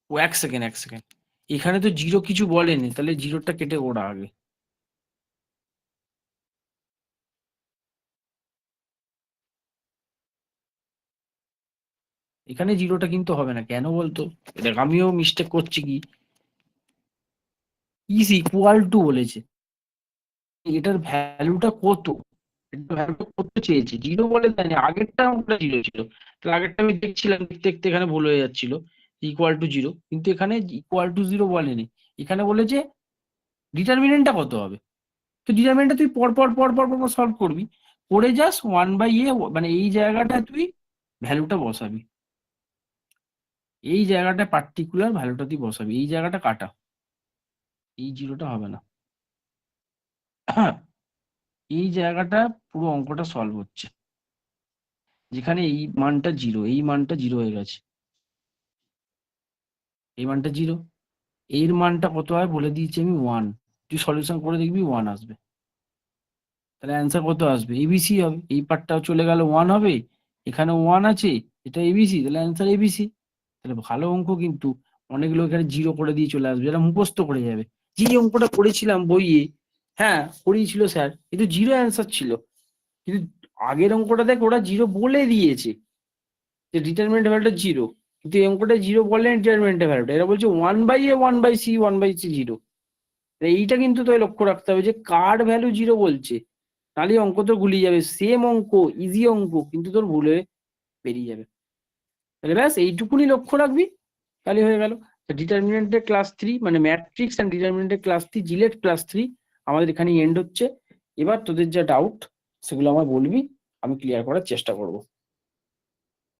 ও 1 সেকেন্ড 1 সেকেন্ড, এখানে তো জিরো কিছু বলেনি, তাহলে জিরোটা কেটে ওরা আগে। এখানে জিরোটা কিন্তু হবে না, কেন বলতো, দেখ আমিও মিস্টেক করছি কি, ইজ ইকুয়াল টু বলেছে, এটার ভ্যালুটা কত, এটার ভ্যালুটা কত চেয়েছে, জিরো বলে দেয়নি, আগেরটা ওটা জিরো ছিল। তাহলে আগেরটা আমি দেখছিলাম, দেখতে দেখতে এখানে ভুল হয়ে যাচ্ছিল, ইকুয়াল টু জিরো, কিন্তু এখানে ইকুয়াল টু জিরো বলেনি। এখানে বলেছে ডিটারমিনেন্টটা কত হবে। তো ডিটারমিনেন্টটা তুই পর পর পর পর পর সলভ করবি, করে যাস 1/a, মানে এই জায়গাটা তুই ভ্যালুটা বসাবি, এই জায়গাটা পার্টিকুলার ভ্যালুটা তুই বসাবি, এই জায়গাটা কাটা, এই জিরোটা হবে না। এই জায়গাটা পুরো অঙ্কটা সলভ হচ্ছে, যেখানে এই মানটা জিরো, এই মানটা জিরো হয়ে গেছে। এই মানটা 0, এর মানটা কত হয় বলে দিয়েছি আমি 1, তুই সলিউশন করে দেখবি 1 আসবে। তাহলে অ্যান্সার কত আসবে? এবিসি হবে। এই পার্টটাও চলে গেল 1 হবে, এখানে 1 আছে, এটা এবিসি, তাহলে অ্যান্সার এবিসি। তাহলে ভালো অঙ্ক কিন্তু অনেকগুলো এখানে 0 করে দিয়ে চলে আসবে, এটা মুখস্থ করে যাবে। যে অঙ্কটা করেছিলাম বইয়ে, হ্যাঁ করিয়েছিল স্যার, কিন্তু 0 অ্যান্সার ছিল, কিন্তু আগের অঙ্কটা দেখ ওরা 0 বলে দিয়েছে যে ডিটারমিনেন্ট ভ্যালুটা 0, কিন্তু এই অঙ্কটা 0 বললেন ডিটারমিনেন্ট ভ্যালুটা, এরা বলছে 1/a 1/c 1/c 0। এইটা কিন্তু তোকে লক্ষ্য রাখতে হবে যে কার ভ্যালু 0 বলছে, তাহলে অঙ্ক তো গুলিয়ে যাবে। সেম অঙ্ক, ইজি অঙ্ক, কিন্তু তোর ভুলে বেরিয়ে যাবে। তাহলে ব্যাস এইটুকুনি লক্ষ্য রাখবি, তাহলে হয়ে গেল। ডিটারমিনেন্টের ক্লাস 3 মানে ম্যাট্রিক্স অ্যান্ড ডিটারমিনেন্টের ক্লাস 3, জিলেট ক্লাস 3 আমাদের এখানে এন্ড হচ্ছে। এবার তোদের যা ডাউট সেগুলো আমার বলবি, আমি ক্লিয়ার করার চেষ্টা করব।